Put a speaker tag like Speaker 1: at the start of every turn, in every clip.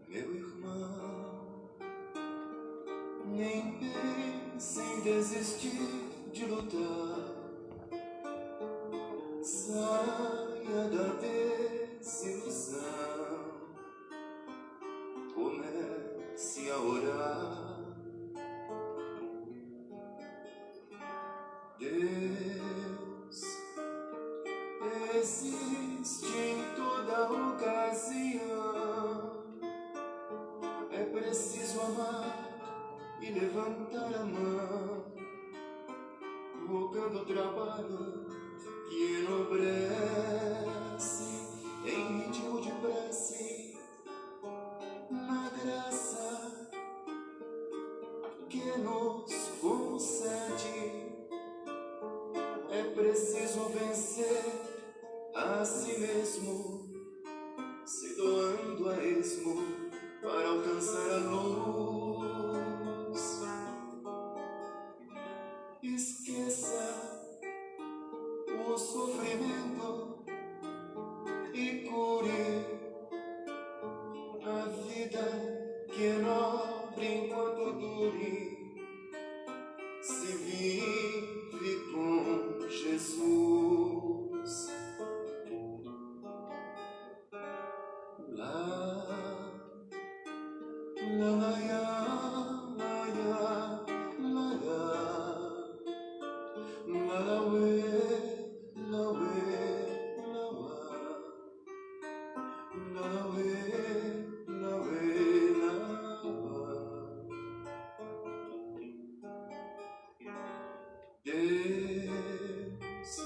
Speaker 1: Meu irmão, nem pense em desistir de lutar. Saia da desilusão, comece a orar. Deus existe em toda ocasião. É preciso amar e levantar a mão, rogando o trabalho que enobrece, em ritmo de prece, na graça que nos concede. É preciso vencer a si mesmo, se doando a esmo para alcançar a luz. Esqueça o sofrimento e cure a vida, que é nobre enquanto dure. Se vive com Jesus. Lá, lá, lá, lá, lá, lá, lá, Deus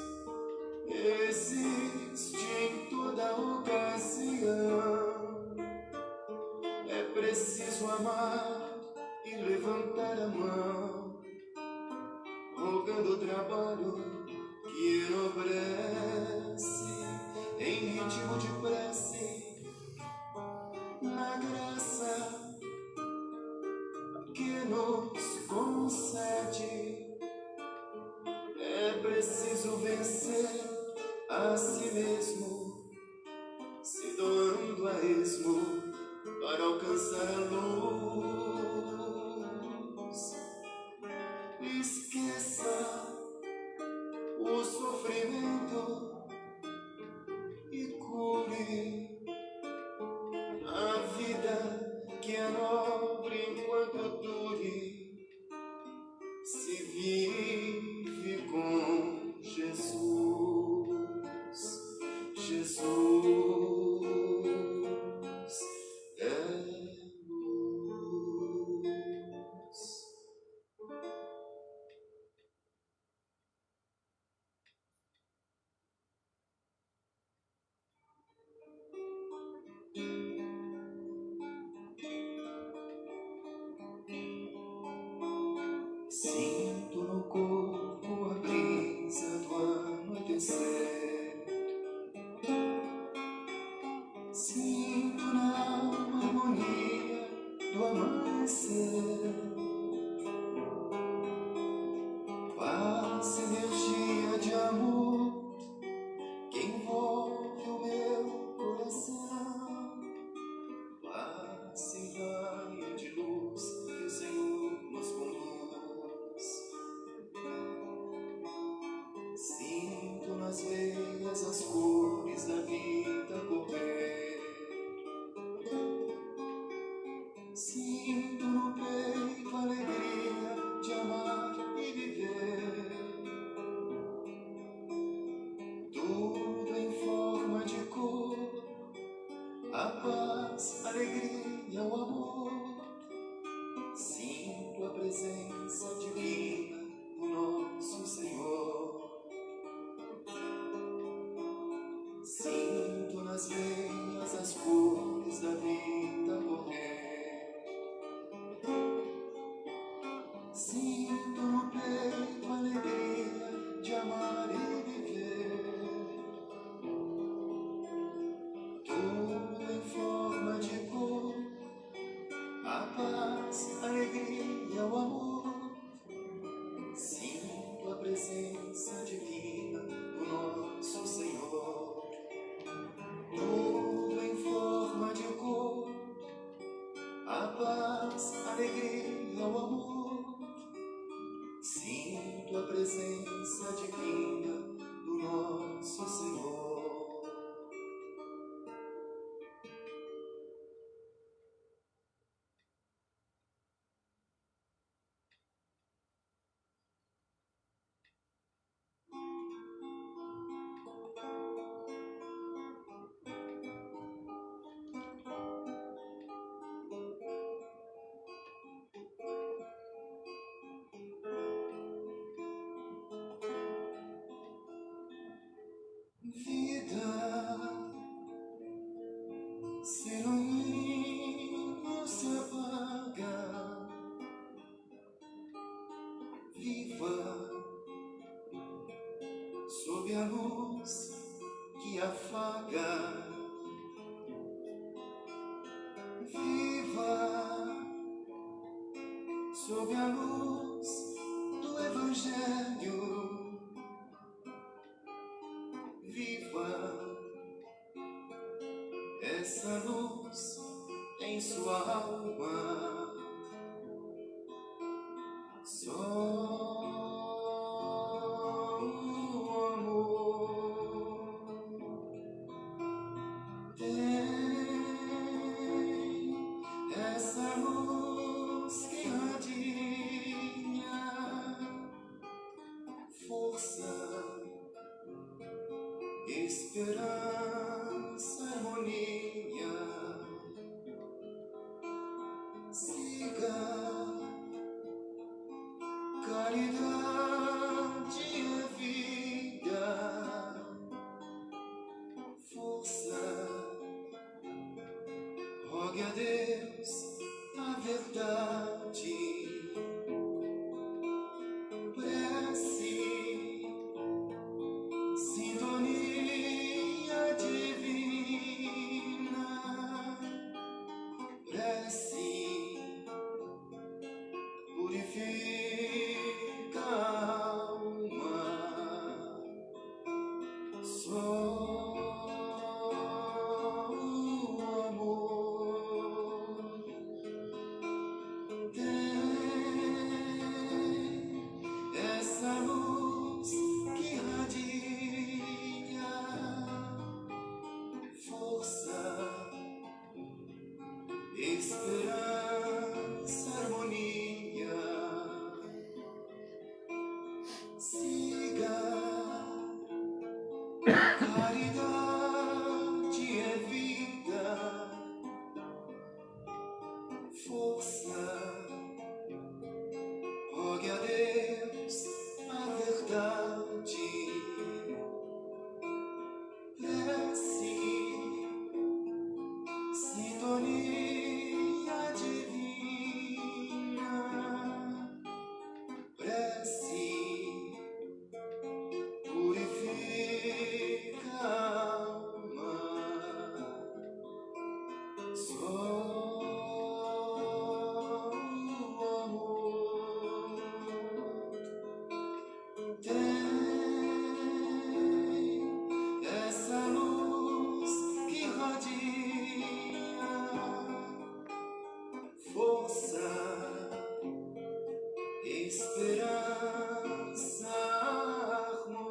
Speaker 1: existe em toda ocasião. É preciso amar e levantar a mão, rogando o trabalho que enobrece, em ritmo de prece, na graça que nos concede. É preciso vencer a si mesmo, se doando a esmo para alcançar a luz. Esqueça o sofrimento e cure a vida, que é nobre enquanto dure. Se vive com Jesus, Jesus é luz. Sinto no corpo a brisa do anoitecer. Sinto na alma a harmonia do amanhecer. Paz, energia de amor que envolve o meu coração. Paz em raio de luz que o Senhor nos conduz. Sinto no peito a alegria de amar e viver. Tudo em forma de cor, a paz, a alegria, o amor. Sinto a presença divina do nosso Senhor. Sinto nas veias as cores da vida correr. Sinto no peito a alegria de amar e viver. Tudo em forma de cor, a paz, a alegria, o amor. Sinto a presença divina do nosso Senhor. Tudo em forma de cor, a paz, a alegria, o amor. Sinto a presença divina do nosso Senhor. Vida, se no mundo se apaga, viva sob a luz que afaga. Viva sob a luz do Evangelho. Viva essa luz em sua alma. Só o amor tem essa luz que radia, força, esperança, harmonia. Siga, caridade é vida, força, rogue a Deus a verdade, prece, sintonia divina, prece, purifica a alma. Só o amor tem essa luz que radia, força, esperança, harmonia. Siga, caridade é vida, força, rogue a Deus a verdade, prece, sintonia divina, prece, purifica a alma. Só o amor tem essa luz que radia, força, esperança, harmonia.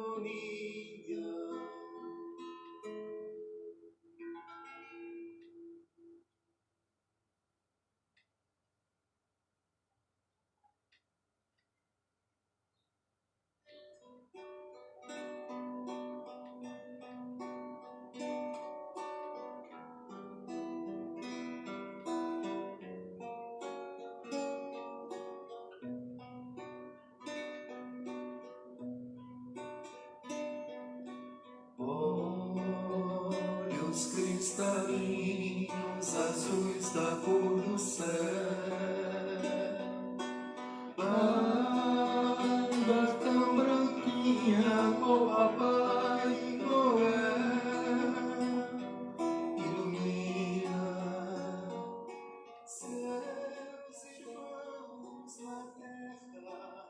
Speaker 1: olhos cristalinos, azuis da cor do céu, barba tão branquinha, oh Papai Noel, ilumina seus irmãos na terra,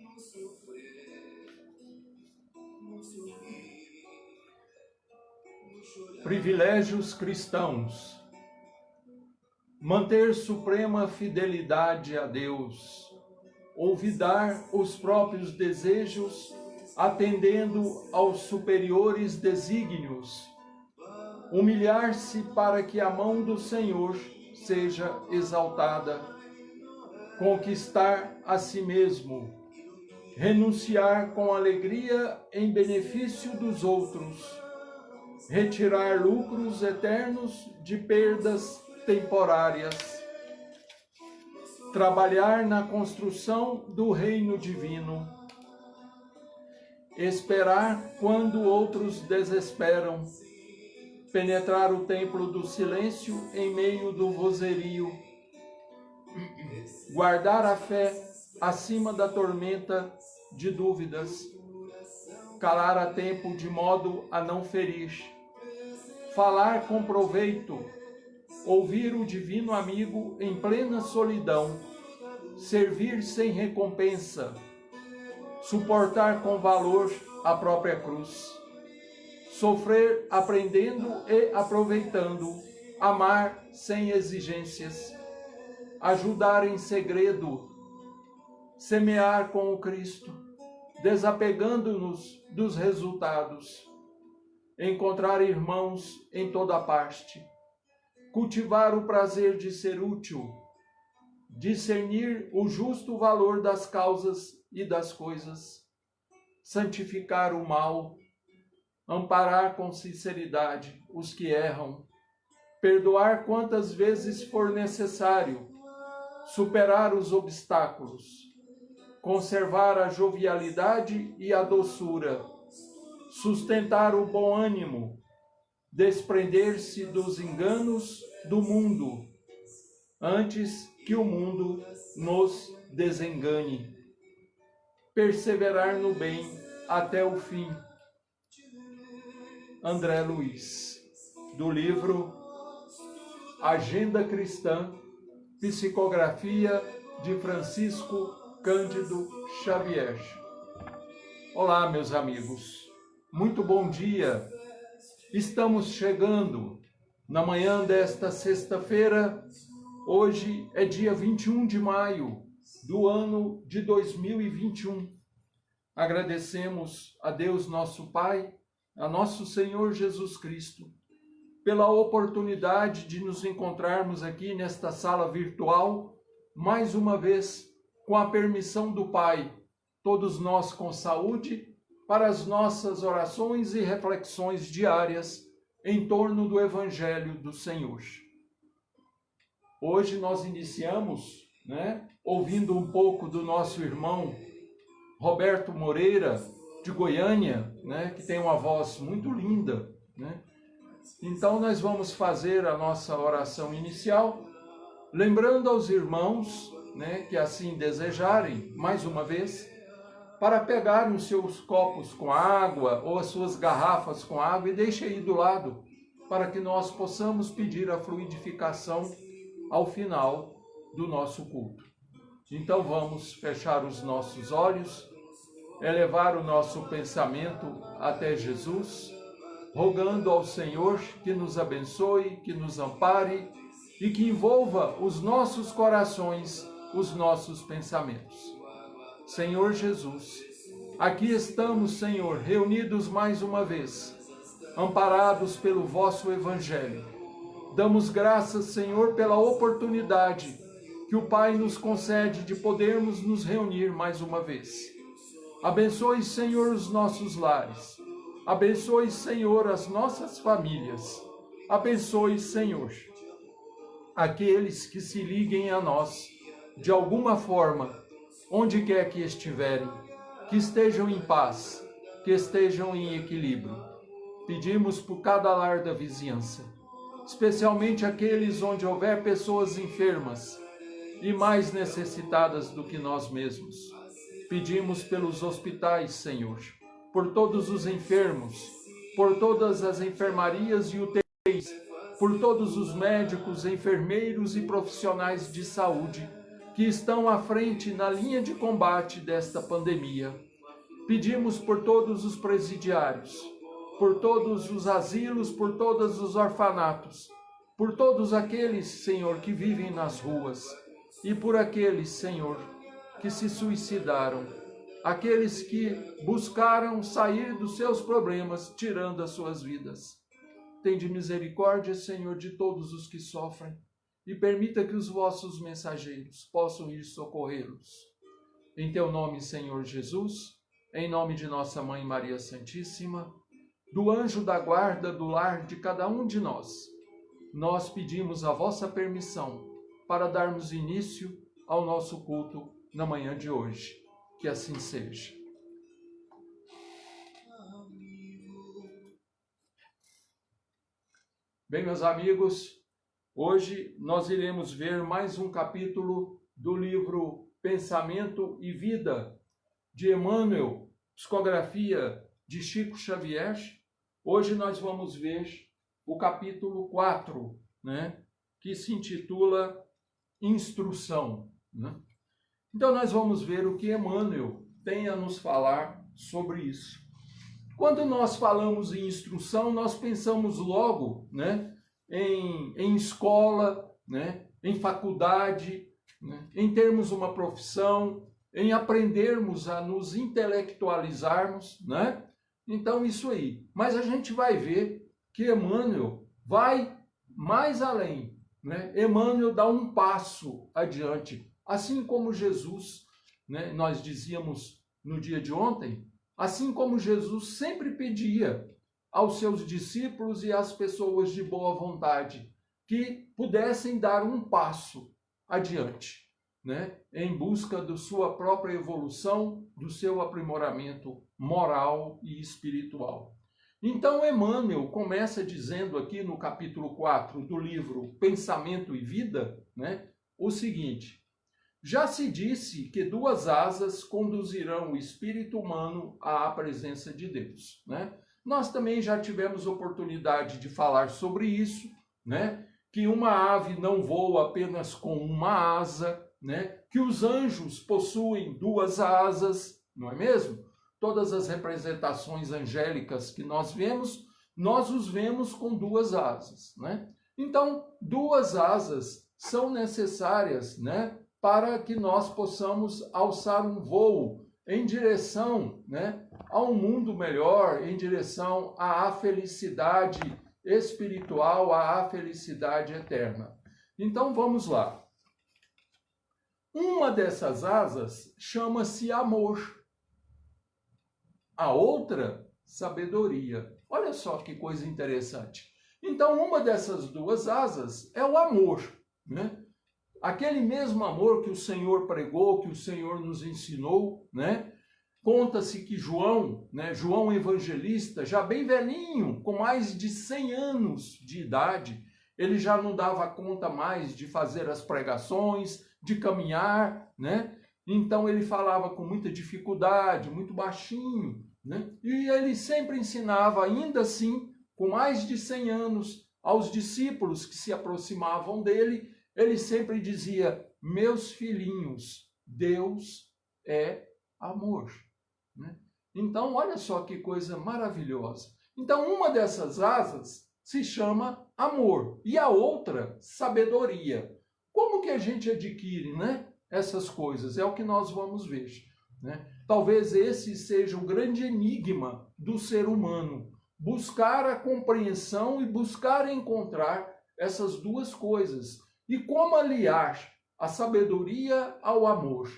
Speaker 1: no sofrer, no sorrir, no chorar.
Speaker 2: Privilégios cristãos. Manter suprema fidelidade a Deus, olvidar os próprios desejos, atendendo aos superiores desígnios, humilhar-se para que a mão do Senhor seja exaltada, conquistar a si mesmo, renunciar com alegria em benefício dos outros, retirar lucros eternos de perdas temporárias, trabalhar na construção do reino divino, esperar quando outros desesperam, penetrar o templo do silêncio em meio do vozerio, guardar a fé acima da tormenta de dúvidas, calar a tempo de modo a não ferir, falar com proveito, ouvir o divino amigo em plena solidão, servir sem recompensa, suportar com valor a própria cruz, sofrer aprendendo e aproveitando, amar sem exigências, ajudar em segredo, semear com o Cristo, desapegando-nos dos resultados, encontrar irmãos em toda parte, cultivar o prazer de ser útil, discernir o justo valor das causas e das coisas, santificar o mal, amparar com sinceridade os que erram, perdoar quantas vezes for necessário, superar os obstáculos, conservar a jovialidade e a doçura, sustentar o bom ânimo, desprender-se dos enganos do mundo, antes que o mundo nos desengane, perseverar no bem até o fim. André Luiz, do livro Agenda Cristã, psicografia de Francisco Cândido Xavier. Olá, meus amigos, muito bom dia. Estamos chegando na manhã desta sexta-feira. Hoje é dia 21 de maio do ano de 2021. Agradecemos a Deus nosso Pai, a nosso Senhor Jesus Cristo, pela oportunidade de nos encontrarmos aqui nesta sala virtual, mais uma vez, com a permissão do Pai, todos nós com saúde, para as nossas orações e reflexões diárias em torno do Evangelho do Senhor. Hoje nós iniciamos, ouvindo um pouco do nosso irmão Roberto Moreira, de Goiânia, que tem uma voz muito linda, Então nós vamos fazer a nossa oração inicial, lembrando aos irmãos, que assim desejarem, mais uma vez, para pegarem os seus copos com água ou as suas garrafas com água e deixem aí do lado, para que nós possamos pedir a fluidificação ao final do nosso culto. Então vamos fechar os nossos olhos, elevar o nosso pensamento até Jesus, rogando ao Senhor que nos abençoe, que nos ampare e que envolva os nossos corações, os nossos pensamentos. Senhor Jesus, aqui estamos, Senhor, reunidos mais uma vez, amparados pelo vosso Evangelho. Damos graças, Senhor, pela oportunidade que o Pai nos concede de podermos nos reunir mais uma vez. Abençoe, Senhor, os nossos lares. Abençoe, Senhor, as nossas famílias. Abençoe, Senhor, aqueles que se liguem a nós, de alguma forma, onde quer que estiverem, que estejam em paz, que estejam em equilíbrio. Pedimos por cada lar da vizinhança, especialmente aqueles onde houver pessoas enfermas e mais necessitadas do que nós mesmos. Pedimos pelos hospitais, Senhor, por todos os enfermos, por todas as enfermarias e UTIs, por todos os médicos, enfermeiros e profissionais de saúde que estão à frente na linha de combate desta pandemia. Pedimos por todos os presidiários, por todos os asilos, por todos os orfanatos, por todos aqueles, Senhor, que vivem nas ruas, e por aqueles, Senhor, que se suicidaram, aqueles que buscaram sair dos seus problemas, tirando as suas vidas. Tende misericórdia, Senhor, de todos os que sofrem, e permita que os vossos mensageiros possam ir socorrê-los. Em teu nome, Senhor Jesus, em nome de nossa Mãe Maria Santíssima, do anjo da guarda do lar de cada um de nós pedimos a vossa permissão para darmos início ao nosso culto na manhã de hoje. Que assim seja. Bem, meus amigos, hoje nós iremos ver mais um capítulo do livro Pensamento e Vida, de Emmanuel, psicografia de Chico Xavier. Hoje nós vamos ver o capítulo 4, né, que se intitula Instrução. Né? Então nós vamos ver o que Emmanuel tem a nos falar sobre isso. Quando nós falamos em instrução, nós pensamos logo, né, em escola, né, em faculdade, né, em termos uma profissão, em aprendermos a nos intelectualizarmos, né? Então isso aí. Mas a gente vai ver que Emmanuel vai mais além, né? Emmanuel dá um passo adiante, assim como Jesus, né? Nós dizíamos no dia de ontem, assim como Jesus sempre pedia aos seus discípulos e às pessoas de boa vontade que pudessem dar um passo adiante, né, em busca da sua própria evolução, do seu aprimoramento moral e espiritual. Então, Emmanuel começa dizendo aqui no capítulo 4 do livro Pensamento e Vida, né, o seguinte: já se disse que 2 asas conduzirão o espírito humano à presença de Deus, né? Nós também já tivemos oportunidade de falar sobre isso, né? Que uma ave não voa apenas com uma asa, né? Que os anjos possuem 2 asas, não é mesmo? Todas as representações angélicas que nós vemos, nós os vemos com 2 asas, né? Então, 2 asas são necessárias, né, para que nós possamos alçar um voo em direção, né, a um mundo melhor, em direção à felicidade espiritual, à felicidade eterna. Então, vamos lá. Uma dessas asas chama-se amor. A outra, sabedoria. Olha só que coisa interessante. Então, uma dessas 2 asas é o amor, né? Aquele mesmo amor que o Senhor pregou, que o Senhor nos ensinou, né? Conta-se que João, né, João Evangelista, já bem velhinho, com mais de 100 anos de idade, ele já não dava conta mais de fazer as pregações, de caminhar, né? Então ele falava com muita dificuldade, muito baixinho, né? E ele sempre ensinava, ainda assim, com mais de 100 anos, aos discípulos que se aproximavam dele, ele sempre dizia: meus filhinhos, Deus é amor. Né? Então, olha só que coisa maravilhosa. Então, uma dessas asas se chama amor e a outra, sabedoria. Como que a gente adquire, né, essas coisas? É o que nós vamos ver. Né? Talvez esse seja o grande enigma do ser humano. Buscar a compreensão e buscar encontrar essas 2 coisas. E como aliar a sabedoria ao amor?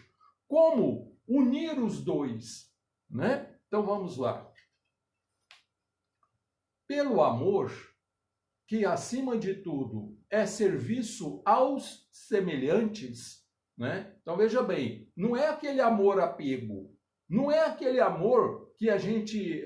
Speaker 2: Como unir os 2? Né? Então vamos lá. Pelo amor, que acima de tudo é serviço aos semelhantes, né? Então veja bem, não é aquele amor apego, não é aquele amor que a gente,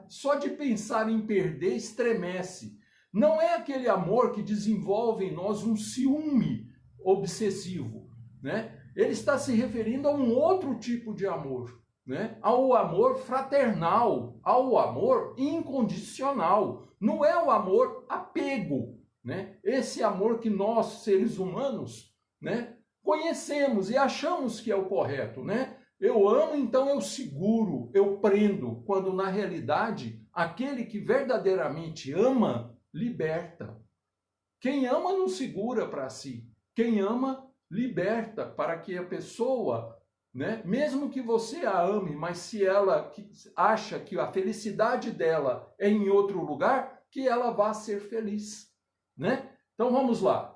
Speaker 2: só de pensar em perder, estremece. Não é aquele amor que desenvolve em nós um ciúme obsessivo, né? Ele está se referindo a um outro tipo de amor, né? Ao amor fraternal, ao amor incondicional. Não é o amor apego, né? Esse amor que nós, seres humanos, né, conhecemos e achamos que é o correto, né? Eu amo, então eu seguro, eu prendo, quando na realidade aquele que verdadeiramente ama, liberta. Quem ama não segura para si. Quem ama, liberta, para que a pessoa, né, mesmo que você a ame, mas se ela acha que a felicidade dela é em outro lugar, que ela vá ser feliz, né? Então vamos lá.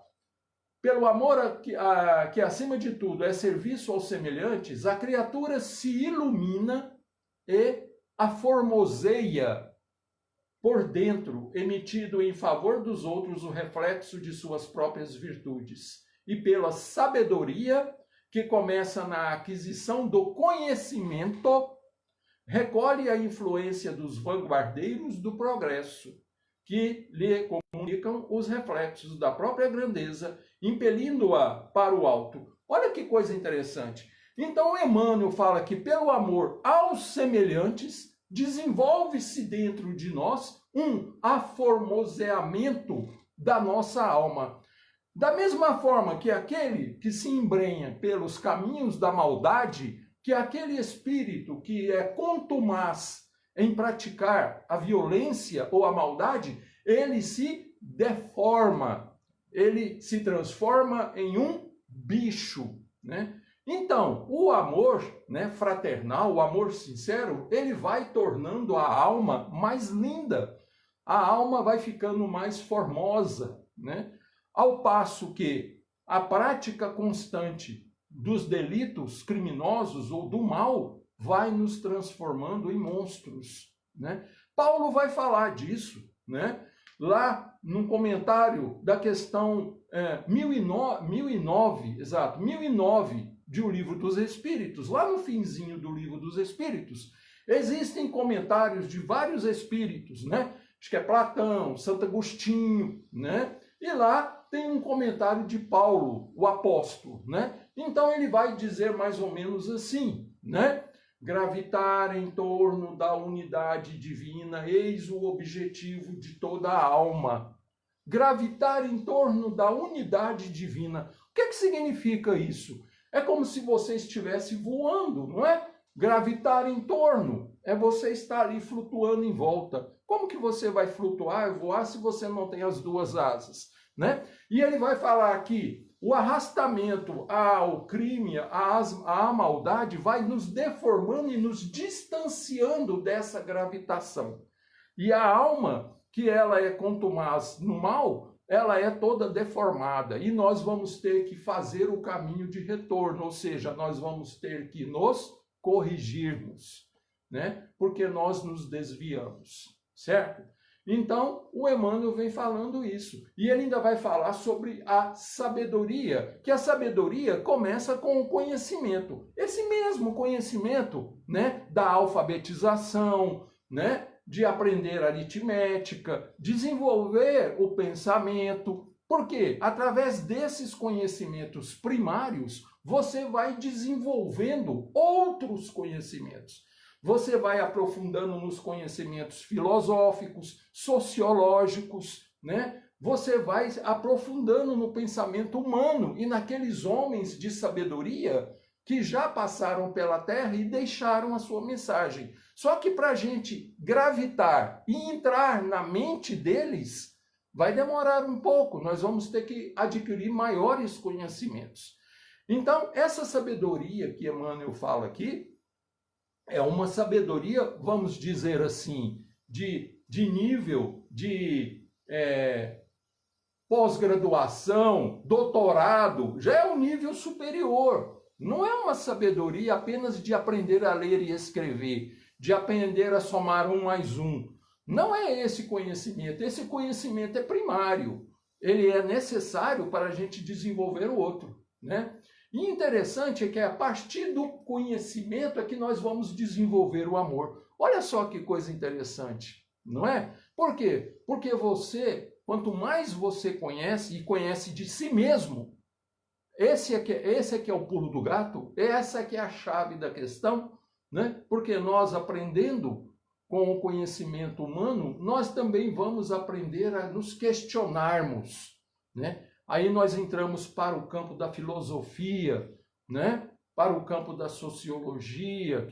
Speaker 2: Pelo amor que acima de tudo é serviço aos semelhantes, a criatura se ilumina e aformoseia por dentro, emitido em favor dos outros o reflexo de suas próprias virtudes. E pela sabedoria, que começa na aquisição do conhecimento, recolhe a influência dos vanguardeiros do progresso, que lhe comunicam os reflexos da própria grandeza, impelindo-a para o alto. Olha que coisa interessante. Então, Emmanuel fala que pelo amor aos semelhantes, desenvolve-se dentro de nós um aformoseamento da nossa alma. Da mesma forma que aquele que se embrenha pelos caminhos da maldade, que aquele espírito que é contumaz em praticar a violência ou a maldade, ele se deforma, ele se transforma em um bicho, né? Então, o amor, né, fraternal, o amor sincero, ele vai tornando a alma mais linda, a alma vai ficando mais formosa, né? Ao passo que a prática constante dos delitos criminosos ou do mal vai nos transformando em monstros, né? Paulo vai falar disso, né? Lá num comentário da questão 1009 de O Livro dos Espíritos, lá no finzinho do Livro dos Espíritos, existem comentários de vários espíritos, né? Acho que é Platão, Santo Agostinho, né? E lá tem um comentário de Paulo, o apóstolo, né? Então ele vai dizer mais ou menos assim, né? Gravitar em torno da unidade divina, eis o objetivo de toda a alma. Gravitar em torno da unidade divina. O que significa isso? É como se você estivesse voando, não é? Gravitar em torno é você estar ali flutuando em volta. Como que você vai flutuar e voar se você não tem as duas asas, né? E ele vai falar aqui, o arrastamento ao crime, à maldade, vai nos deformando e nos distanciando dessa gravitação. E a alma, que ela é contumaz no mal, ela é toda deformada. E nós vamos ter que fazer o caminho de retorno, ou seja, nós vamos ter que nos corrigirmos, né? Porque nós nos desviamos, certo? Então, o Emmanuel vem falando isso. E ele ainda vai falar sobre a sabedoria, que a sabedoria começa com o conhecimento. Esse mesmo conhecimento, né, da alfabetização, né, de aprender aritmética, desenvolver o pensamento. Porque através desses conhecimentos primários, você vai desenvolvendo outros conhecimentos. Você vai aprofundando nos conhecimentos filosóficos, sociológicos, né? Você vai aprofundando no pensamento humano e naqueles homens de sabedoria que já passaram pela Terra e deixaram a sua mensagem. Só que para a gente gravitar e entrar na mente deles, vai demorar um pouco. Nós vamos ter que adquirir maiores conhecimentos. Então, essa sabedoria que Emmanuel fala aqui, é uma sabedoria, vamos dizer assim, de nível de pós-graduação, doutorado, já é um nível superior. Não é uma sabedoria apenas de aprender a ler e escrever, de aprender a somar 1 mais 1. Não é esse conhecimento. Esse conhecimento é primário. Ele é necessário para a gente desenvolver o outro, né? E interessante é que a partir do conhecimento é que nós vamos desenvolver o amor. Olha só que coisa interessante, não é? Por quê? Porque você, quanto mais você conhece e conhece de si mesmo, esse é que é o pulo do gato, essa é que é a chave da questão, né? Porque nós aprendendo com o conhecimento humano, nós também vamos aprender a nos questionarmos, né? Aí nós entramos para o campo da filosofia, né? Para o campo da sociologia,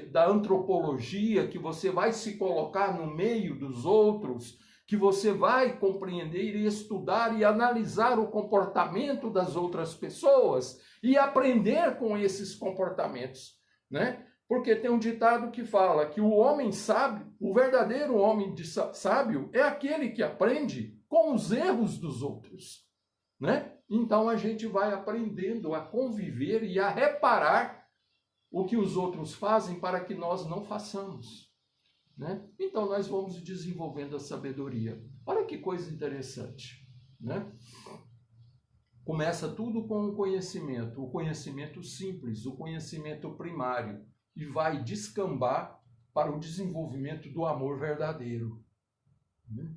Speaker 2: da antropologia, que você vai se colocar no meio dos outros, que você vai compreender e estudar e analisar o comportamento das outras pessoas e aprender com esses comportamentos, né? Porque tem um ditado que fala que o homem sábio, o verdadeiro homem sábio, é aquele que aprende com os erros dos outros, né? Então a gente vai aprendendo a conviver e a reparar o que os outros fazem para que nós não façamos, né? Então nós vamos desenvolvendo a sabedoria. Olha que coisa interessante, né? Começa tudo com o conhecimento simples, o conhecimento primário, e vai descambar para o desenvolvimento do amor verdadeiro, né?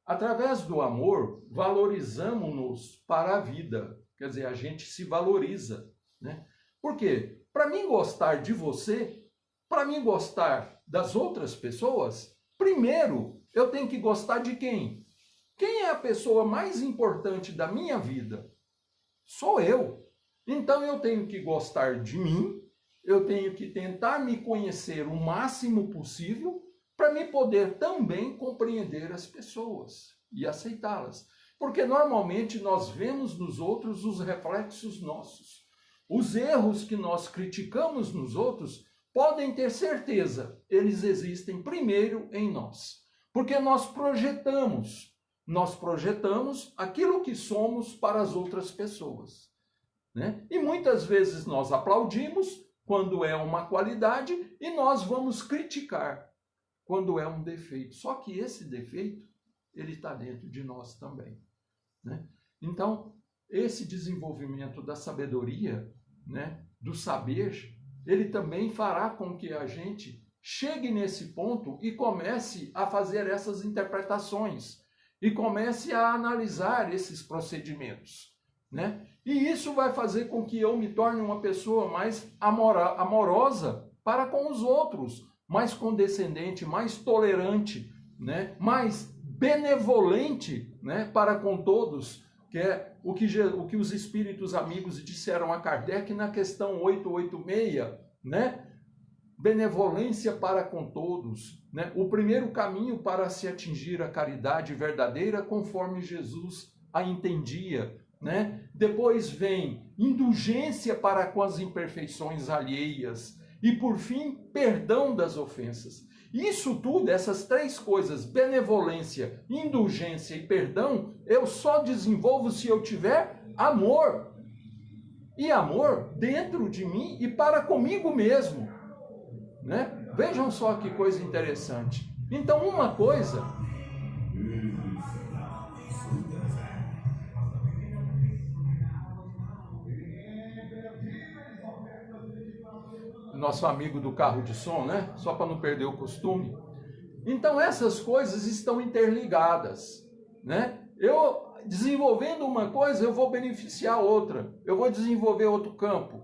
Speaker 2: Através do amor, valorizamos-nos para a vida. Quer dizer, a gente se valoriza, né? Por quê? Para mim gostar de você, para mim gostar das outras pessoas, primeiro eu tenho que gostar de quem? Quem é a pessoa mais importante da minha vida? Sou eu. Então eu tenho que gostar de mim, eu tenho que tentar me conhecer o máximo possível para me poder também compreender as pessoas e aceitá-las. Porque normalmente nós vemos nos outros os reflexos nossos. Os erros que nós criticamos nos outros, podem ter certeza, eles existem primeiro em nós. Porque nós projetamos aquilo que somos para as outras pessoas, né? E muitas vezes nós aplaudimos quando é uma qualidade e nós vamos criticar quando é um defeito. Só que esse defeito, ele está dentro de nós também, né? Então, esse desenvolvimento da sabedoria, né, do saber, ele também fará com que a gente chegue nesse ponto e comece a fazer essas interpretações e comece a analisar esses procedimentos, né? E isso vai fazer com que eu me torne uma pessoa mais amorosa para com os outros, mais condescendente, mais tolerante, né? Mais benevolente, né? Para com todos, que é o que os espíritos amigos disseram a Kardec na questão 886, né? Benevolência para com todos, né? O primeiro caminho para se atingir a caridade verdadeira, conforme Jesus a entendia, né? Depois vem indulgência para com as imperfeições alheias e, por fim, perdão das ofensas. Isso tudo, essas três coisas, benevolência, indulgência e perdão, eu só desenvolvo se eu tiver amor. E amor dentro de mim e para comigo mesmo, né? Vejam só que coisa interessante. Então, uma coisa... Nosso amigo do carro de som, né? Só para não perder o costume. Então, essas coisas estão interligadas, né? Eu, desenvolvendo uma coisa, eu vou beneficiar outra. Eu vou desenvolver outro campo,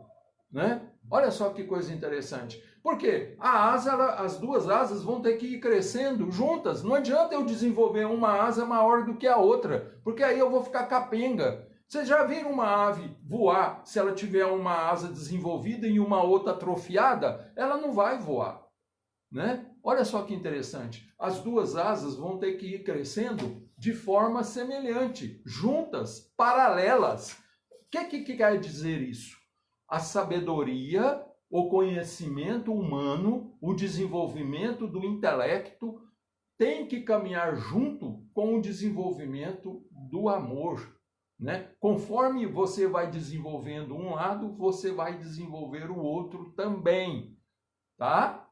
Speaker 2: né? Olha só que coisa interessante. Porque as duas asas vão ter que ir crescendo juntas. Não adianta eu desenvolver uma asa maior do que a outra, porque aí eu vou ficar capenga. Vocês já viram uma ave voar, se ela tiver uma asa desenvolvida e uma outra atrofiada? Ela não vai voar, né? Olha só que interessante. As duas asas vão ter que ir crescendo de forma semelhante, juntas, paralelas. O que quer dizer isso? A sabedoria, o conhecimento humano, o desenvolvimento do intelecto tem que caminhar junto com o desenvolvimento do amor, né? Conforme você vai desenvolvendo um lado, você vai desenvolver o outro também, tá?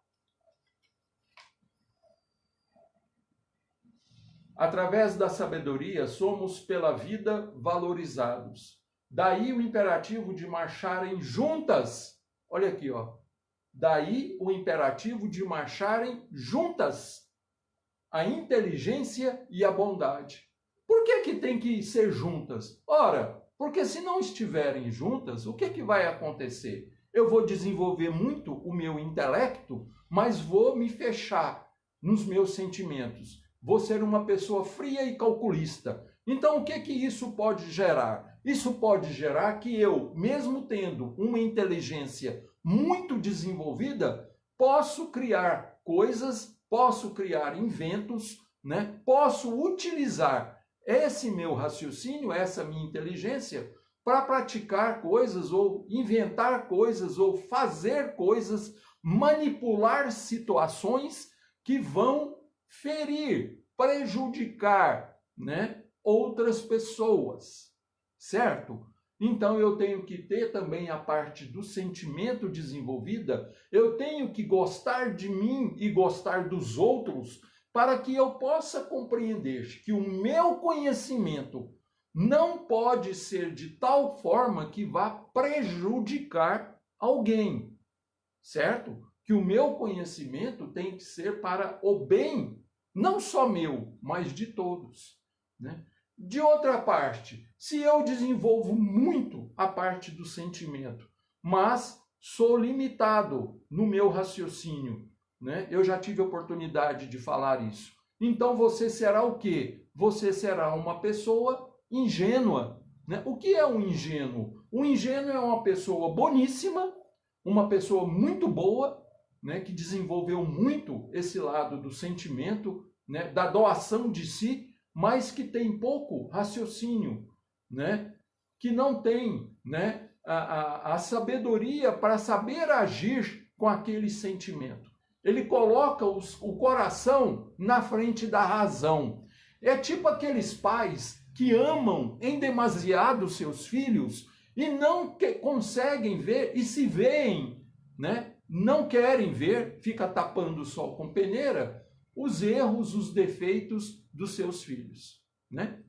Speaker 2: Através da sabedoria, somos pela vida valorizados. Daí o imperativo de marcharem juntas. Olha aqui, ó. Daí o imperativo de marcharem juntas. A inteligência e a bondade. Por que tem que ser juntas? Ora, porque se não estiverem juntas, o que vai acontecer? Eu vou desenvolver muito o meu intelecto, mas vou me fechar nos meus sentimentos. Vou ser uma pessoa fria e calculista. Então, o que isso pode gerar? Isso pode gerar que eu, mesmo tendo uma inteligência muito desenvolvida, posso criar coisas, posso criar inventos, né? Posso utilizar esse meu raciocínio, essa minha inteligência, para praticar coisas, ou inventar coisas, ou fazer coisas, manipular situações que vão ferir, prejudicar, né, outras pessoas, certo? Então eu tenho que ter também a parte do sentimento desenvolvida, eu tenho que gostar de mim e gostar dos outros, para que eu possa compreender que o meu conhecimento não pode ser de tal forma que vá prejudicar alguém, certo? Que o meu conhecimento tem que ser para o bem, não só meu, mas de todos, né? De outra parte, se eu desenvolvo muito a parte do sentimento, mas sou limitado no meu raciocínio, né? Eu já tive a oportunidade de falar isso. Então você será o quê? Você será uma pessoa ingênua, né? O que é um ingênuo? O ingênuo é uma pessoa boníssima, uma pessoa muito boa, né? Que desenvolveu muito esse lado do sentimento, né? Da doação de si, mas que tem pouco raciocínio, né? Que não tem, né, a sabedoria para saber agir com aquele sentimento. Ele coloca o coração na frente da razão. É tipo aqueles pais que amam em demasiado seus filhos e não conseguem ver e se veem, né? Não querem ver, fica tapando o sol com peneira, os erros, os defeitos dos seus filhos, né?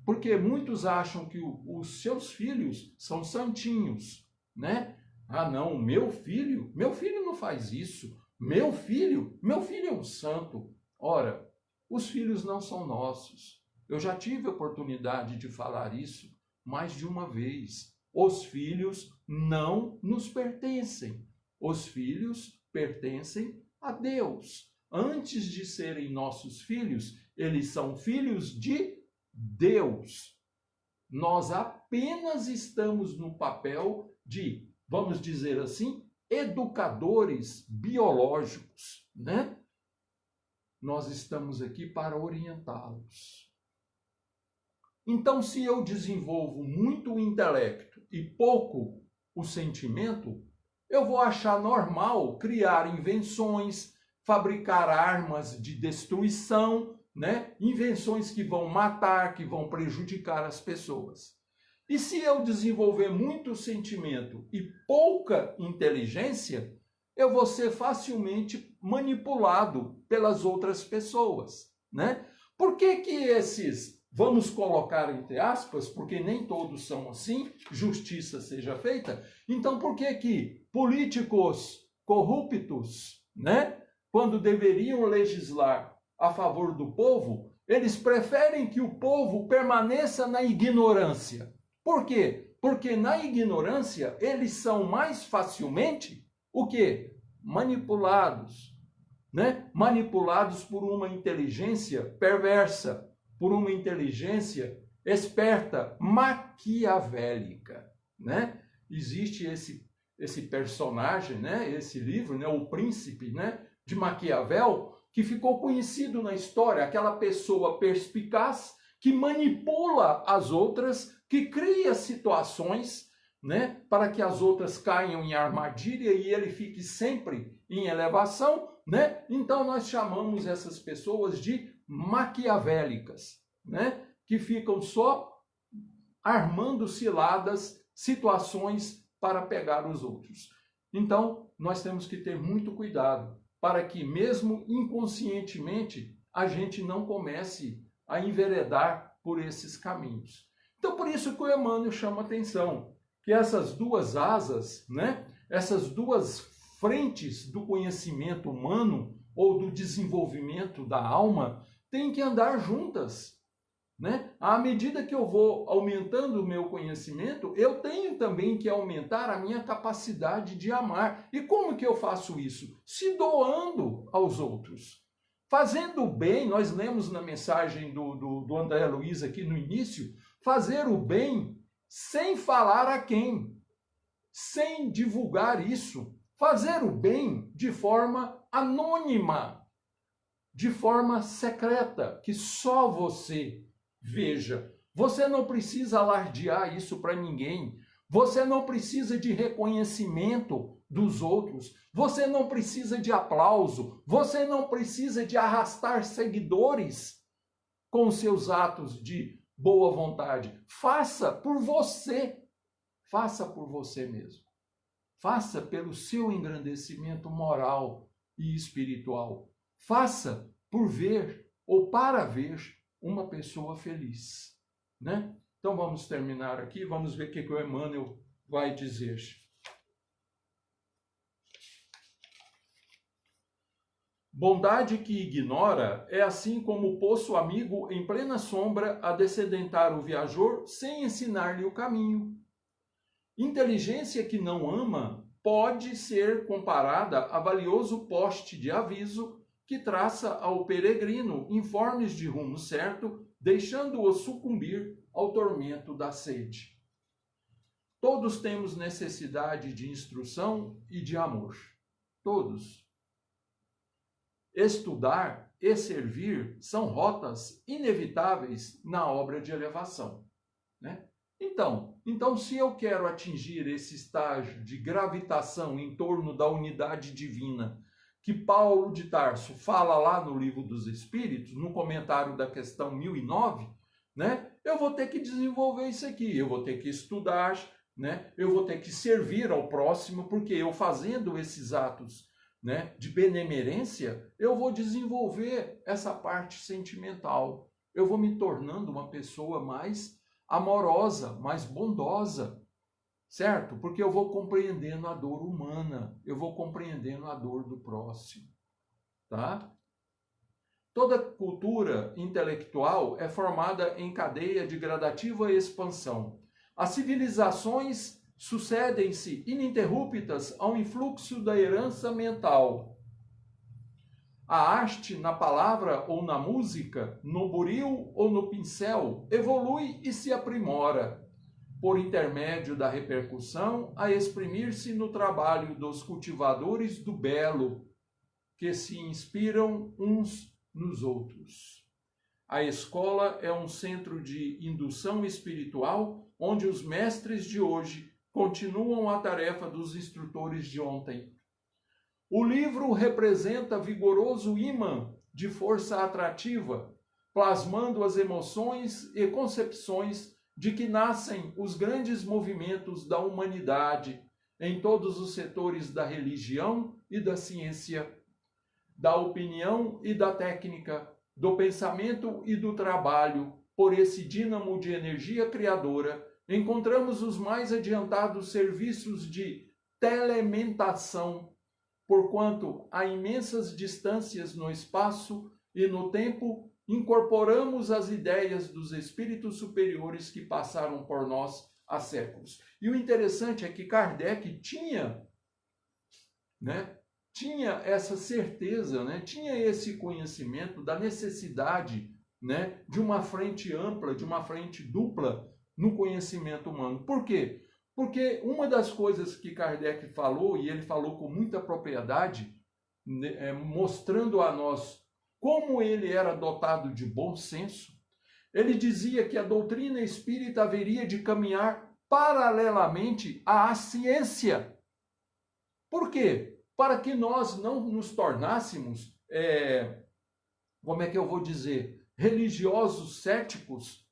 Speaker 2: Porque muitos acham que os seus filhos são santinhos, né? Ah, não, meu filho não faz isso. Meu filho é um santo. Ora, os filhos não são nossos. Eu já tive a oportunidade de falar isso mais de uma vez. Os filhos não nos pertencem. Os filhos pertencem a Deus. Antes de serem nossos filhos, eles são filhos de Deus. Nós apenas estamos no papel de, vamos dizer assim, educadores biológicos, né? Nós estamos aqui para orientá-los. Então, se eu desenvolvo muito o intelecto e pouco o sentimento, eu vou achar normal criar invenções, fabricar armas de destruição, né? Invenções que vão matar, que vão prejudicar as pessoas. E se eu desenvolver muito sentimento e pouca inteligência, eu vou ser facilmente manipulado pelas outras pessoas, né? Por que esses, vamos colocar entre aspas, porque nem todos são assim, justiça seja feita, então por que políticos corruptos, né, quando deveriam legislar a favor do povo, eles preferem que o povo permaneça na ignorância? Por quê? Porque na ignorância eles são mais facilmente o quê? Manipulados, né? Manipulados por uma inteligência perversa, por uma inteligência esperta, maquiavélica, né? Existe esse personagem, né? Esse livro, né? O Príncipe, né? De Maquiavel, que ficou conhecido na história, aquela pessoa perspicaz que manipula as outras, que cria situações, né, para que as outras caiam em armadilha e ele fique sempre em elevação, né? Então nós chamamos essas pessoas de maquiavélicas, né, que ficam só armando ciladas, situações para pegar os outros. Então nós temos que ter muito cuidado para que mesmo inconscientemente a gente não comece a enveredar por esses caminhos. Então, por isso que o Emmanuel chama atenção, que essas duas asas, né, essas duas frentes do conhecimento humano ou do desenvolvimento da alma têm que andar juntas. Né? À medida que eu vou aumentando o meu conhecimento, eu tenho também que aumentar a minha capacidade de amar. E como que eu faço isso? Se doando aos outros. Fazendo o bem, nós lemos na mensagem do André Luiz aqui no início, fazer o bem sem falar a quem, sem divulgar isso. Fazer o bem de forma anônima, de forma secreta, que só você veja. Você não precisa alardear isso para ninguém. Você não precisa de reconhecimento dos outros. Você não precisa de aplauso. Você não precisa de arrastar seguidores com seus atos de boa vontade. Faça por você. Faça por você mesmo. Faça pelo seu engrandecimento moral e espiritual. Faça por ver ou para ver uma pessoa feliz, né? Então vamos terminar aqui, vamos ver o que o Emmanuel vai dizer. Bondade que ignora é assim como o poço amigo em plena sombra a descedentar o viajor sem ensinar-lhe o caminho. Inteligência que não ama pode ser comparada a valioso poste de aviso que traça ao peregrino informes de rumo certo, deixando-o sucumbir ao tormento da sede. Todos temos necessidade de instrução e de amor. Todos. Estudar e servir são rotas inevitáveis na obra de elevação, né? Então, se eu quero atingir esse estágio de gravitação em torno da unidade divina, que Paulo de Tarso fala lá no Livro dos Espíritos, no comentário da questão 1009, né? Eu vou ter que desenvolver isso aqui, eu vou ter que estudar, né? Eu vou ter que servir ao próximo, porque eu fazendo esses atos, né, de benemerência, eu vou desenvolver essa parte sentimental. Eu vou me tornando uma pessoa mais amorosa, mais bondosa, certo? Porque eu vou compreendendo a dor humana, eu vou compreendendo a dor do próximo, tá? Toda cultura intelectual é formada em cadeia de gradativa expansão. As civilizações sucedem-se ininterruptas ao influxo da herança mental. A arte na palavra ou na música, no buril ou no pincel, evolui e se aprimora, por intermédio da repercussão, a exprimir-se no trabalho dos cultivadores do belo, que se inspiram uns nos outros. A escola é um centro de indução espiritual, onde os mestres de hoje continuam a tarefa dos instrutores de ontem. O livro representa vigoroso ímã de força atrativa, plasmando as emoções e concepções de que nascem os grandes movimentos da humanidade em todos os setores da religião e da ciência, da opinião e da técnica, do pensamento e do trabalho. Por esse dínamo de energia criadora, encontramos os mais adiantados serviços de telementação, porquanto a imensas distâncias no espaço e no tempo incorporamos as ideias dos espíritos superiores que passaram por nós há séculos. E o interessante é que Kardec tinha essa certeza, tinha esse conhecimento da necessidade, de uma frente ampla, de uma frente dupla no conhecimento humano. Por quê? Porque uma das coisas que Kardec falou, e ele falou com muita propriedade, mostrando a nós como ele era dotado de bom senso, ele dizia que a doutrina espírita haveria de caminhar paralelamente à ciência. Por quê? Para que nós não nos tornássemos, religiosos céticos,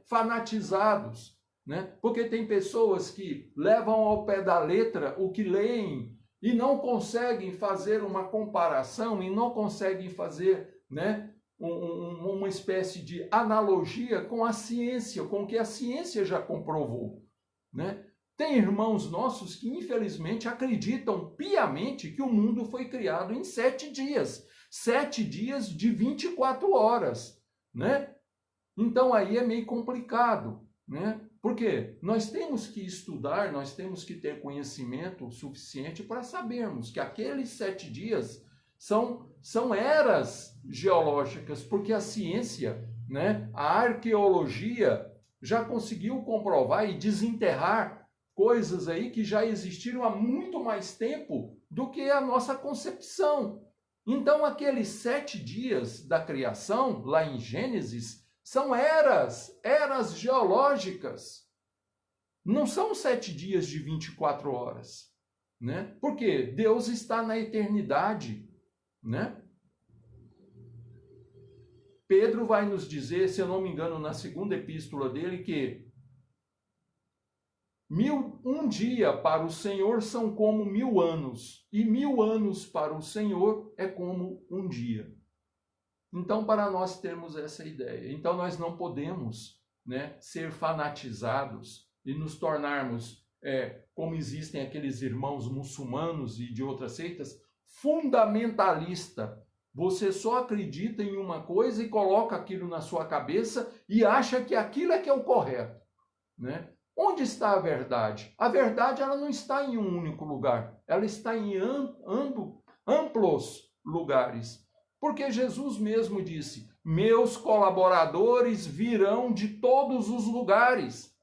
Speaker 2: fanatizados, porque tem pessoas que levam ao pé da letra o que leem e não conseguem fazer uma comparação e não conseguem fazer um uma espécie de analogia com a ciência, com o que a ciência já comprovou, né? Tem irmãos nossos que, infelizmente, acreditam piamente que o mundo foi criado em 7 dias. 7 dias de 24 horas, né? Então, aí é meio complicado, né? Porque nós temos que estudar, nós temos que ter conhecimento suficiente para sabermos que aqueles 7 dias são eras geológicas, porque a ciência, né, a arqueologia já conseguiu comprovar e desenterrar coisas aí que já existiram há muito mais tempo do que a nossa concepção. Então, aqueles 7 dias da criação, lá em Gênesis, são eras geológicas. Não são 7 dias de 24 horas, né? Porque Deus está na eternidade, né? Pedro vai nos dizer, se eu não me engano, na segunda epístola dele, que um dia para o Senhor são como 1000 anos, e 1000 anos para o Senhor é como um dia. Então, para nós termos essa ideia, então nós não podemos, né, ser fanatizados e nos tornarmos, como existem aqueles irmãos muçulmanos e de outras seitas, fundamentalista. Você só acredita em uma coisa e coloca aquilo na sua cabeça e acha que aquilo é que é o correto, né? Onde está a verdade? A verdade, ela não está em um único lugar, ela está em amplos lugares. Porque Jesus mesmo disse, meus colaboradores virão de todos os lugares.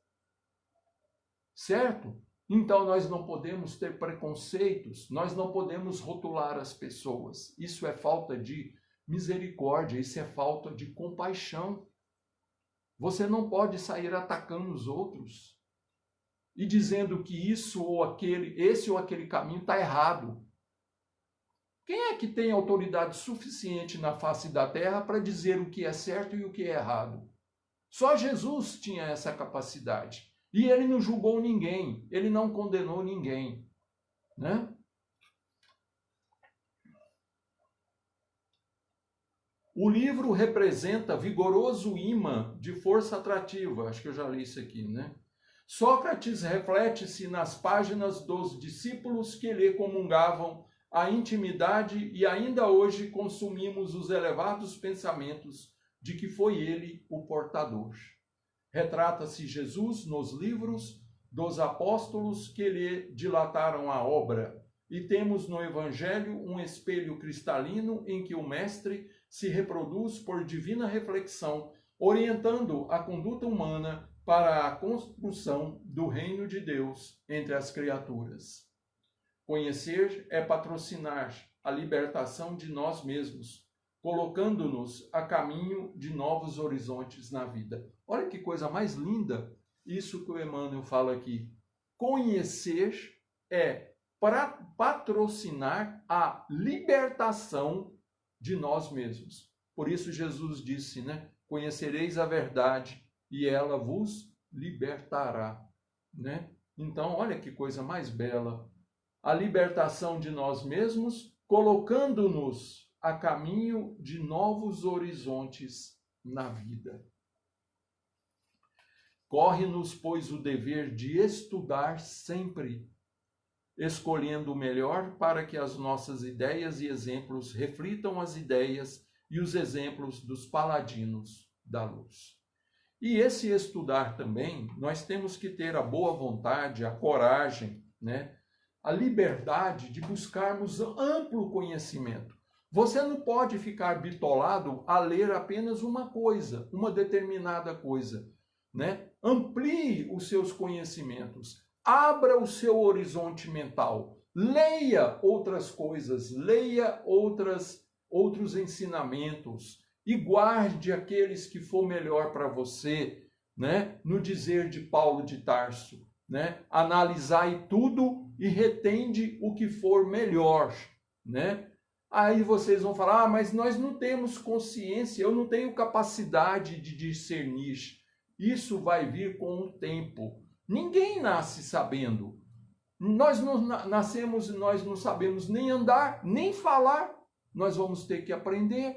Speaker 2: Certo? Então nós não podemos ter preconceitos, nós não podemos rotular as pessoas. Isso é falta de misericórdia, isso é falta de compaixão. Você não pode sair atacando os outros e dizendo que esse ou aquele caminho está errado. Quem é que tem autoridade suficiente na face da terra para dizer o que é certo e o que é errado? Só Jesus tinha essa capacidade. E ele não julgou ninguém, ele não condenou ninguém, né? O livro representa vigoroso imã de força atrativa. Acho que eu já li isso aqui, né? Sócrates reflete-se nas páginas dos discípulos que lhe comungavam a intimidade e ainda hoje consumimos os elevados pensamentos de que foi ele o portador. Retrata-se Jesus nos livros dos apóstolos que lhe dilataram a obra, e temos no Evangelho um espelho cristalino em que o Mestre se reproduz por divina reflexão, orientando a conduta humana para a construção do reino de Deus entre as criaturas. Conhecer é patrocinar a libertação de nós mesmos, colocando-nos a caminho de novos horizontes na vida. Olha que coisa mais linda isso que o Emmanuel fala aqui. Conhecer é patrocinar a libertação de nós mesmos. Por isso Jesus disse, né? Conhecereis a verdade e ela vos libertará, né? Então, olha que coisa mais bela. A libertação de nós mesmos, colocando-nos a caminho de novos horizontes na vida. Corre-nos, pois, o dever de estudar sempre, escolhendo o melhor para que as nossas ideias e exemplos reflitam as ideias e os exemplos dos paladinos da luz. E esse estudar também, nós temos que ter a boa vontade, a coragem, né? A liberdade de buscarmos amplo conhecimento. Você não pode ficar bitolado a ler apenas uma coisa, uma determinada coisa, né? Amplie os seus conhecimentos, abra o seu horizonte mental, leia outras coisas, leia outros ensinamentos e guarde aqueles que for melhor para você, né? No dizer de Paulo de Tarso, né? Analisai tudo e retende o que for melhor, né? Aí vocês vão falar, mas nós não temos consciência, eu não tenho capacidade de discernir. Isso vai vir com o tempo. Ninguém nasce sabendo. Nós não nascemos e nós não sabemos nem andar, nem falar. Nós vamos ter que aprender,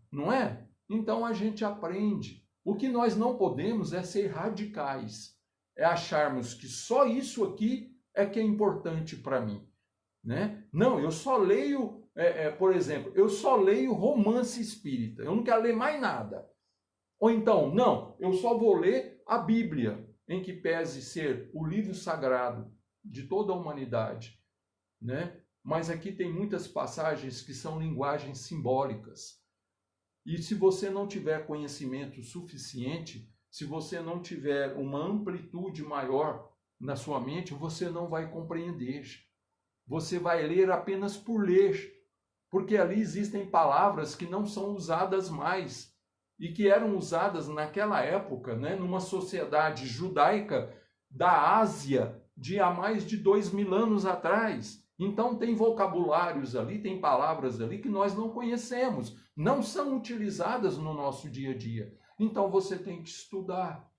Speaker 2: não é? Então a gente aprende. O que nós não podemos é ser radicais, é acharmos que só isso aqui é que é importante para mim, né? Não, eu só leio, por exemplo, eu só leio romance espírita, eu não quero ler mais nada. Ou então, não, eu só vou ler a Bíblia, em que pese ser o livro sagrado de toda a humanidade, né? Mas aqui tem muitas passagens que são linguagens simbólicas. E se você não tiver conhecimento suficiente, se você não tiver uma amplitude maior na sua mente, você não vai compreender. Você vai ler apenas por ler, porque ali existem palavras que não são usadas mais e que eram usadas naquela época, né, numa sociedade judaica da Ásia de há mais de 2000 anos atrás. Então tem vocabulários ali, tem palavras ali que nós não conhecemos, não são utilizadas no nosso dia a dia. Então você tem que estudar,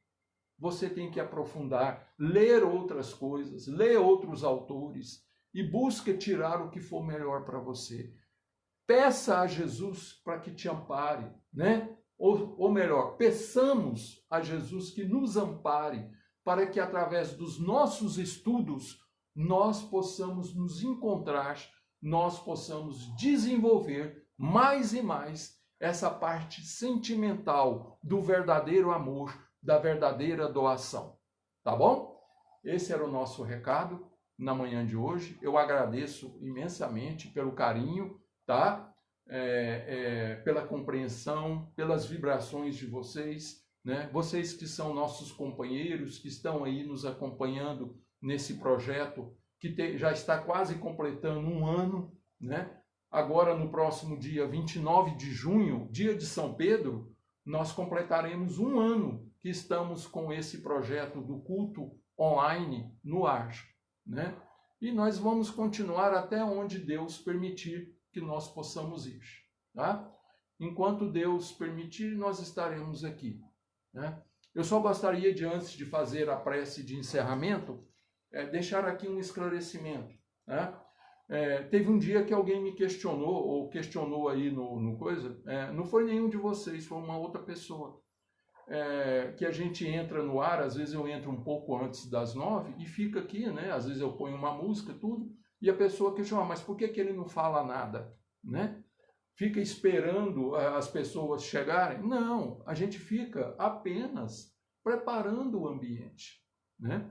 Speaker 2: você tem que aprofundar, ler outras coisas, ler outros autores e busque tirar o que for melhor para você. Peça a Jesus para que te ampare, né? Ou melhor, peçamos a Jesus que nos ampare para que através dos nossos estudos nós possamos nos encontrar, nós possamos desenvolver mais e mais essa parte sentimental do verdadeiro amor, da verdadeira doação. Tá bom? Esse era o nosso recado na manhã de hoje. Eu agradeço imensamente pelo carinho, tá? Pela compreensão, pelas vibrações de vocês, né? Vocês que são nossos companheiros, que estão aí nos acompanhando nesse projeto, que já está quase completando um ano, né? Agora, no próximo dia 29 de junho, dia de São Pedro, nós completaremos um ano que estamos com esse projeto do culto online no ar, né? E nós vamos continuar até onde Deus permitir que nós possamos ir, tá? Enquanto Deus permitir, nós estaremos aqui, né? Eu só gostaria de, antes de fazer a prece de encerramento, deixar aqui um esclarecimento, né? Teve um dia que alguém me questionou, ou questionou aí no coisa, não foi nenhum de vocês, foi uma outra pessoa, que a gente entra no ar, às vezes eu entro um pouco antes das 9 e fica aqui, né? Às vezes eu ponho uma música, tudo, e a pessoa questiona, mas por que ele não fala nada, né? Fica esperando as pessoas chegarem? Não, a gente fica apenas preparando o ambiente, né?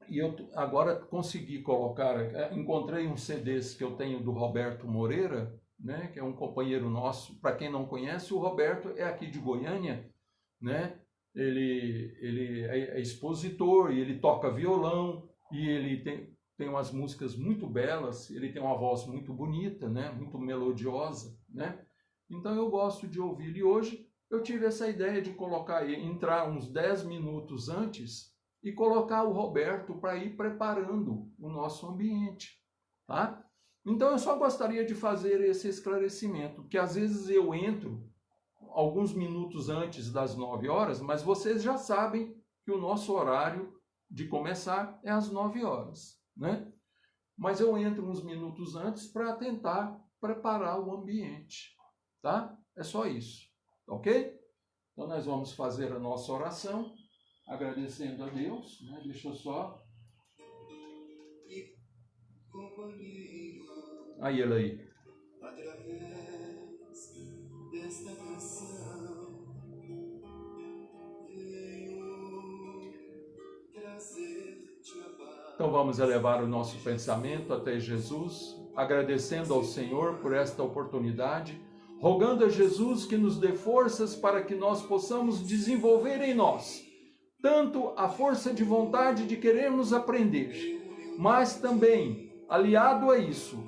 Speaker 2: E eu agora consegui colocar, encontrei uns CDs que eu tenho do Roberto Moreira, né, que é um companheiro nosso. Para quem não conhece, o Roberto é aqui de Goiânia, né? Ele é expositor e ele toca violão e ele tem umas músicas muito belas, ele tem uma voz muito bonita, né, muito melodiosa, né? Então eu gosto de ouvir. E hoje eu tive essa ideia de entrar uns 10 minutos antes e colocar o Roberto para ir preparando o nosso ambiente, tá? Então eu só gostaria de fazer esse esclarecimento, que às vezes eu entro alguns minutos antes das 9 horas, mas vocês já sabem que o nosso horário de começar é às 9 horas, né? Mas eu entro uns minutos antes para tentar preparar o ambiente, tá? É só isso, ok? Então nós vamos fazer a nossa oração, agradecendo a Deus, né? Deixa eu só... Aí ele aí.
Speaker 1: Através desta canção venho trazer-te a paz.
Speaker 2: Então vamos elevar o nosso pensamento até Jesus, agradecendo ao Senhor por esta oportunidade, rogando a Jesus que nos dê forças para que nós possamos desenvolver em nós tanto a força de vontade de querermos aprender, mas também, aliado a isso,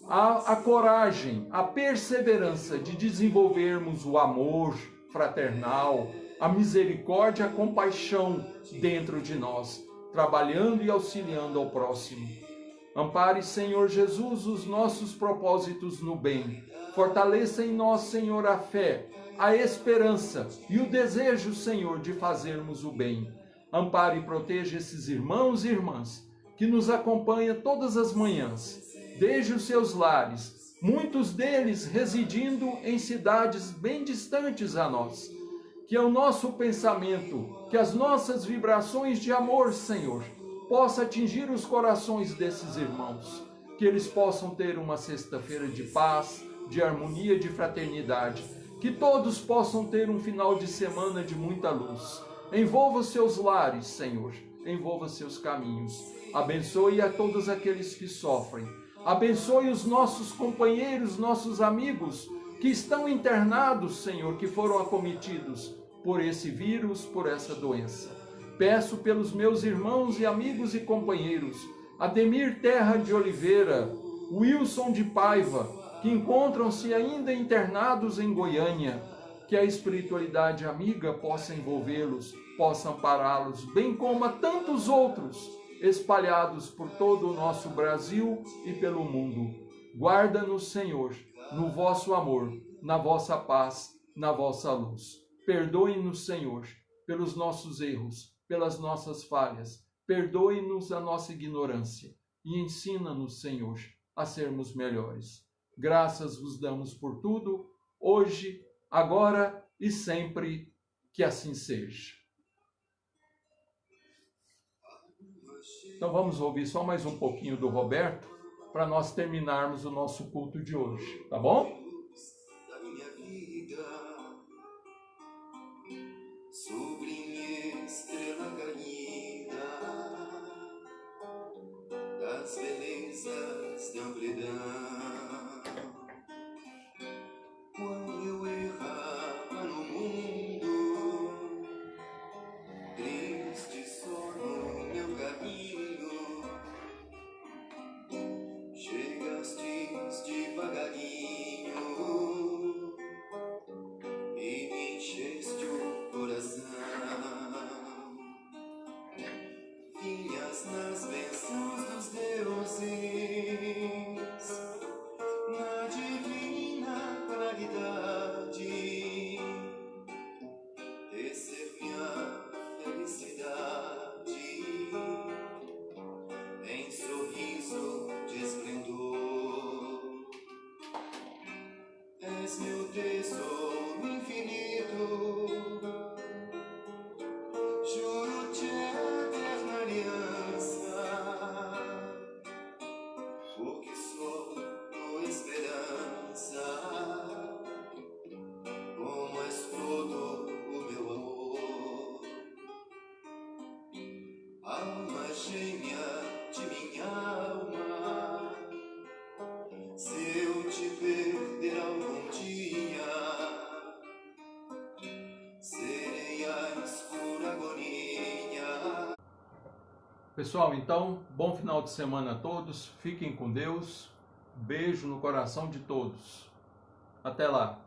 Speaker 2: a coragem, a perseverança de desenvolvermos o amor fraternal, a misericórdia, a compaixão dentro de nós, trabalhando e auxiliando ao próximo. Ampare, Senhor Jesus, os nossos propósitos no bem. Fortaleça em nós, Senhor, a fé, a esperança e o desejo, Senhor, de fazermos o bem. Ampare e proteja esses irmãos e irmãs que nos acompanham todas as manhãs, desde os seus lares, muitos deles residindo em cidades bem distantes a nós. Que o nosso pensamento, que as nossas vibrações de amor, Senhor, possa atingir os corações desses irmãos, que eles possam ter uma sexta-feira de paz, de harmonia, de fraternidade, que todos possam ter um final de semana de muita luz. Envolva seus lares, Senhor, envolva seus caminhos, abençoe a todos aqueles que sofrem, abençoe os nossos companheiros, nossos amigos que estão internados, Senhor, que foram acometidos por esse vírus, por essa doença. Peço pelos meus irmãos e amigos e companheiros, Ademir Terra de Oliveira, Wilson de Paiva, que encontram-se ainda internados em Goiânia, que a espiritualidade amiga possa envolvê-los, possa ampará-los, bem como a tantos outros espalhados por todo o nosso Brasil e pelo mundo. Guarda-nos, Senhor, no vosso amor, na vossa paz, na vossa luz. Perdoe-nos, Senhor, pelos nossos erros, pelas nossas falhas. Perdoe-nos a nossa ignorância e ensina-nos, Senhor, a sermos melhores. Graças vos damos por tudo, hoje, agora e sempre, que assim seja. Então vamos ouvir só mais um pouquinho do Roberto para nós terminarmos o nosso culto de hoje, tá bom?
Speaker 1: Da minha vida, sobre minha estrela caída, das belezas da amplidão. Quando eu errava no mundo, triste só no meu caminho, chegastes devagarinho e me encheste o coração. Vinhas nas bênçãos dos deuses, na divina claridade, tecer minha felicidade em sorriso de esplendor. És meu tesouro infinito, juro-te eterna aliança, porque sou tua esperança, como és todo o meu amor. Alma gêmea de minha alma, se eu te perder algum dia, serei a escura agonia.
Speaker 2: Pessoal, então, bom final de semana a todos, fiquem com Deus, beijo no coração de todos. Até lá!